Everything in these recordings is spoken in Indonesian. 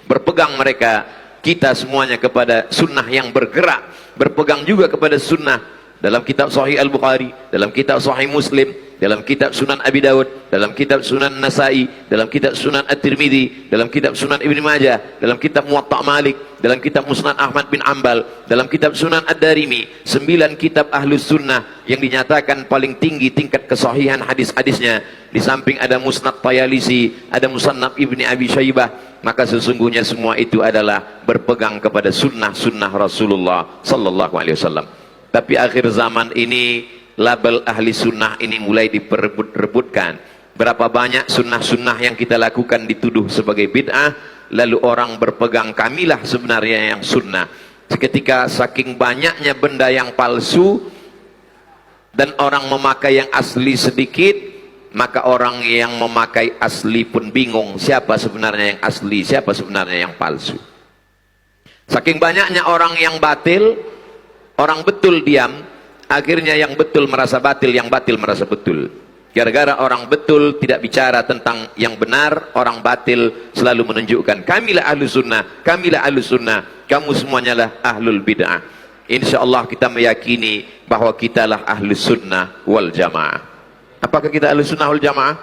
berpegang mereka, kita semuanya kepada sunnah yang bergerak, berpegang juga kepada sunnah dalam kitab Sahih Al-Bukhari, dalam kitab Sahih Muslim, dalam kitab Sunan Abi Dawud, dalam kitab Sunan Nasai, dalam kitab Sunan At-Tirmidzi, dalam kitab Sunan Ibn Majah, dalam kitab Muwatta Malik, dalam kitab Musnad Ahmad bin Ambal, dalam kitab Sunan Ad-Darimi. 9 kitab Ahlus Sunnah yang dinyatakan paling tinggi tingkat kesahihan hadis-hadisnya. Di samping ada Musnad Tayalisi, ada Musannaf Ibni Abi Syaibah. Maka sesungguhnya semua itu adalah berpegang kepada sunnah-sunnah Rasulullah sallallahu alaihi wasallam. Tapi akhir zaman ini label ahli sunnah ini mulai diperebut-rebutkan. Berapa banyak sunnah-sunnah yang kita lakukan dituduh sebagai bid'ah, lalu orang berpegang kamilah sebenarnya yang sunnah. Seketika saking banyaknya benda yang palsu dan orang memakai yang asli sedikit, maka orang yang memakai asli pun bingung siapa sebenarnya yang asli, siapa sebenarnya yang palsu. Saking banyaknya orang yang batil, orang betul diam, akhirnya yang betul merasa batil, yang batil merasa betul. Gara-gara orang betul tidak bicara tentang yang benar, orang batil selalu menunjukkan kamilah ahlu sunnah, kamilah ahlu sunnah, kamu semuanya lah ahlul bid'ah. InsyaAllah kita meyakini bahwa kitalah ahlu sunnah wal jamaah. Apakah kita ahlu sunnah wal jamaah?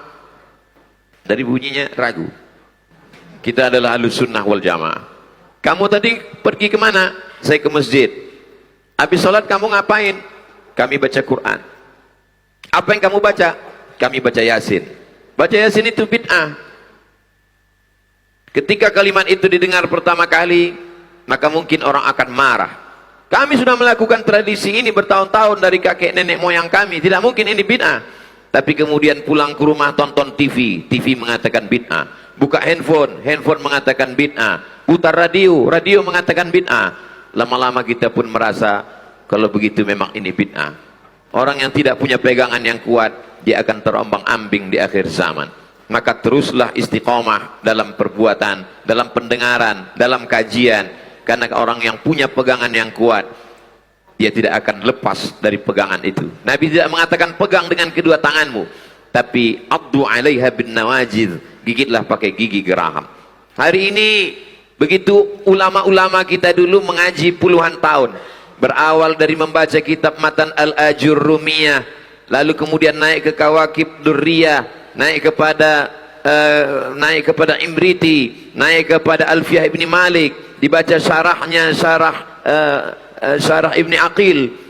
Dari bunyinya ragu. Kita adalah ahlu sunnah wal jamaah. Kamu tadi pergi kemana? Saya ke masjid. Habis sholat kamu ngapain? Kami baca Quran. Apa yang kamu baca? Kami baca Yasin. Baca Yasin itu bid'ah. Ketika kalimat itu didengar pertama kali, maka mungkin orang akan marah. Kami sudah melakukan tradisi ini bertahun-tahun dari kakek nenek moyang kami, tidak mungkin ini bid'ah. Tapi kemudian pulang ke rumah tonton TV, TV mengatakan bid'ah. Buka handphone, handphone mengatakan bid'ah. Putar radio, radio mengatakan bid'ah. Lama-lama kita pun merasa kalau begitu memang ini bid'ah. Orang yang tidak punya pegangan yang kuat, dia akan terombang-ambing di akhir zaman. Maka teruslah istiqomah dalam perbuatan, dalam pendengaran, dalam kajian. Karena orang yang punya pegangan yang kuat, dia tidak akan lepas dari pegangan itu. Nabi tidak mengatakan pegang dengan kedua tanganmu, tapi addu 'alaiha bin nawajid, gigitlah pakai gigi geraham. Hari ini begitu ulama-ulama kita dulu mengaji puluhan tahun, berawal dari membaca kitab Matan Al-Ajurrumiyah, lalu kemudian naik ke Kawakib Durriyah, naik kepada Imriti, naik kepada Alfiyah Ibni Malik, dibaca syarahnya, syarah Ibni Aqil.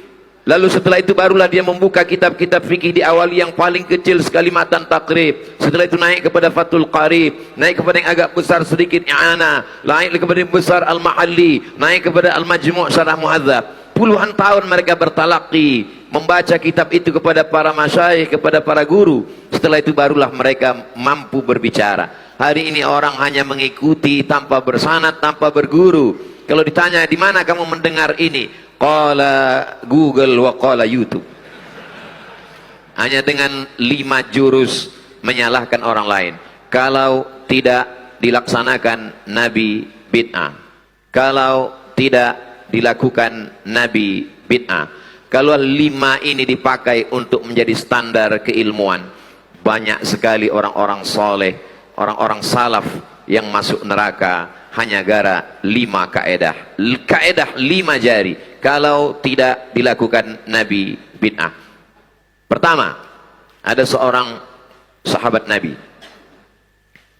Lalu setelah itu barulah dia membuka kitab-kitab fikih di awal yang paling kecil sekali Matan Taqrib. Setelah itu naik kepada Fathul Qarib, naik kepada yang agak besar sedikit I'anah, naik kepada yang besar Al-Mahalli, naik kepada Al-Majmu' Syarah Muhadzab. Puluhan tahun mereka bertalaqi, membaca kitab itu kepada para masyayikh, kepada para guru. Setelah itu barulah mereka mampu berbicara. Hari ini orang hanya mengikuti tanpa bersanad, tanpa berguru. Kalau ditanya di mana kamu mendengar ini? Qala Google wa qala YouTube. Hanya dengan 5 jurus menyalahkan orang lain. Kalau tidak dilaksanakan Nabi bid'ah. Kalau tidak dilakukan Nabi bid'ah. Kalau 5 ini dipakai untuk menjadi standar keilmuan, banyak sekali orang-orang soleh, orang-orang salaf yang masuk neraka hanya gara 5 kaedah. Kaedah 5 jari. Kalau tidak dilakukan Nabi bid'ah. Pertama, ada seorang sahabat Nabi.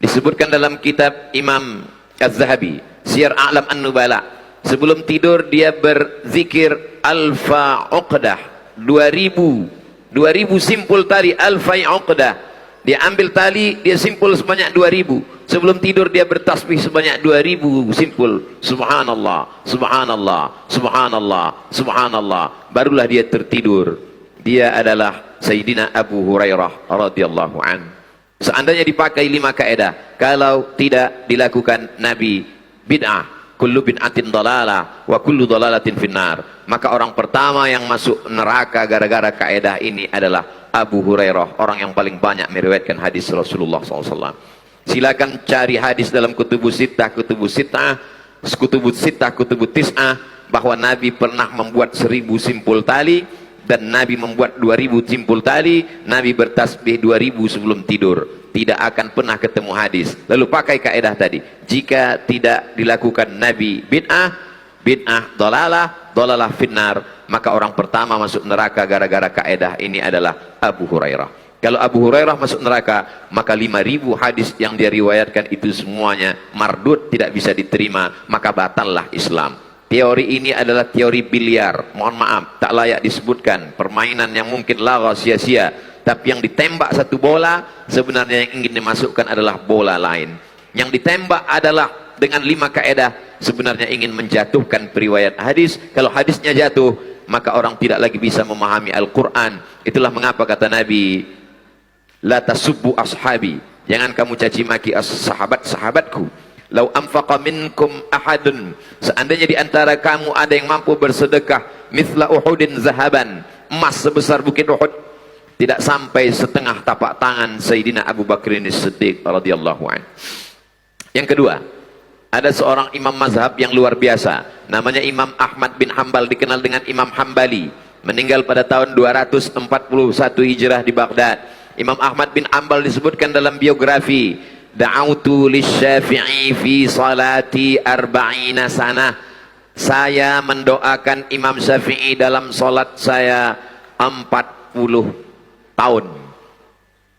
Disebutkan dalam kitab Imam Az-Zahabi, Siyar A'lam An-Nubala. Sebelum tidur dia berzikir alfa uqdah, 2000 simpul tali alfa uqdah. Dia ambil tali, dia simpul sebanyak 2000. Sebelum tidur dia bertasbih sebanyak 2000 simpul. Subhanallah, subhanallah, subhanallah, subhanallah. Barulah dia tertidur. Dia adalah Sayyidina Abu Hurairah radhiyallahu an. Seandainya dipakai 5 kaedah, kalau tidak dilakukan Nabi bid'ah, kullu bid'atin dalalah wa kullu dalalatin finnar. Maka orang pertama yang masuk neraka gara-gara kaedah ini adalah Abu Hurairah, orang yang paling banyak meriwayatkan hadis Rasulullah SAW. Silakan cari hadis dalam kutubus sittah, kutubus tis'ah, bahwa Nabi pernah membuat 1000 simpul tali, dan Nabi membuat 2000 simpul tali. Nabi bertasbih 2000 sebelum tidur. tidak akan pernah ketemu hadis. Lalu pakai kaedah tadi, jika tidak dilakukan Nabi bid'ah, bid'ah dolalah, dolalah finnar, maka orang pertama masuk neraka gara-gara kaedah ini adalah Abu Hurairah. Kalau Abu Hurairah masuk neraka, maka 5.000 hadis yang dia riwayatkan itu semuanya mardud, tidak bisa diterima, maka batallah Islam. Teori ini adalah teori biliar, mohon maaf, tak layak disebutkan, permainan yang mungkin lawa sia-sia, tapi yang ditembak satu bola, sebenarnya yang ingin dimasukkan adalah bola lain. Yang ditembak adalah dengan 5 kaedah, sebenarnya ingin menjatuhkan periwayat hadis. Kalau hadisnya jatuh, maka orang tidak lagi bisa memahami Al-Quran. Itulah mengapa kata Nabi, la tasubbu ashabi, jangan kamu caci maki sahabat-sahabatku. Lau anfaqa minkum ahadun, seandainya di antara kamu ada yang mampu bersedekah mithla Uhudin zahaban, emas sebesar bukit Uhud, tidak sampai setengah tapak tangan Sayyidina Abu Bakrin As-Siddiq radhiyallahu anhu. Yang kedua, ada seorang imam mazhab yang luar biasa, namanya Imam Ahmad bin Hambal, dikenal dengan Imam Hambali, meninggal pada tahun 241 Hijrah di Baghdad. Imam Ahmad bin Hambal disebutkan dalam biografi, da'autu lisyafi'i fi salati arba'ina sanah, saya mendoakan Imam Syafi'i dalam salat saya 40 tahun.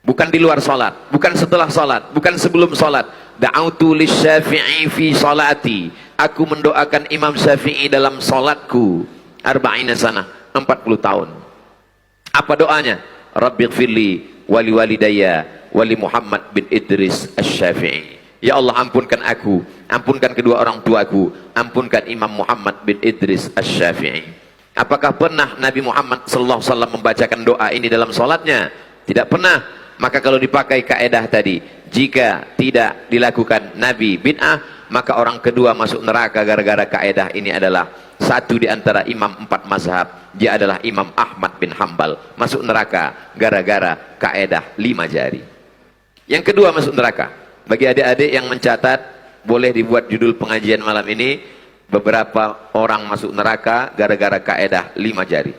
Bukan di luar salat, bukan setelah salat, bukan sebelum salat. Da'autu lisyafi'i fi salati, aku mendoakan Imam Syafi'i dalam salatku arba'ina sanah, 40 tahun. Apa doanya? Rabbighfirli wali walidayya wali Muhammad bin Idris Asy-Syafi'i. Ya Allah, ampunkan aku, ampunkan kedua orang tuaku, ampunkan Imam Muhammad bin Idris Asy-Syafi'i. Apakah pernah Nabi Muhammad sallallahu alaihi wasallam membacakan doa ini dalam salatnya? Tidak pernah. Maka kalau dipakai kaedah tadi, jika tidak dilakukan Nabi bid'ah, maka orang kedua masuk neraka gara-gara kaedah ini adalah satu di antara imam 4 mazhab, dia adalah Imam Ahmad bin Hambal, masuk neraka gara-gara kaedah 5 jari. Yang kedua masuk neraka, bagi adik-adik yang mencatat, boleh dibuat judul pengajian malam ini, beberapa orang masuk neraka gara-gara kaedah 5 jari.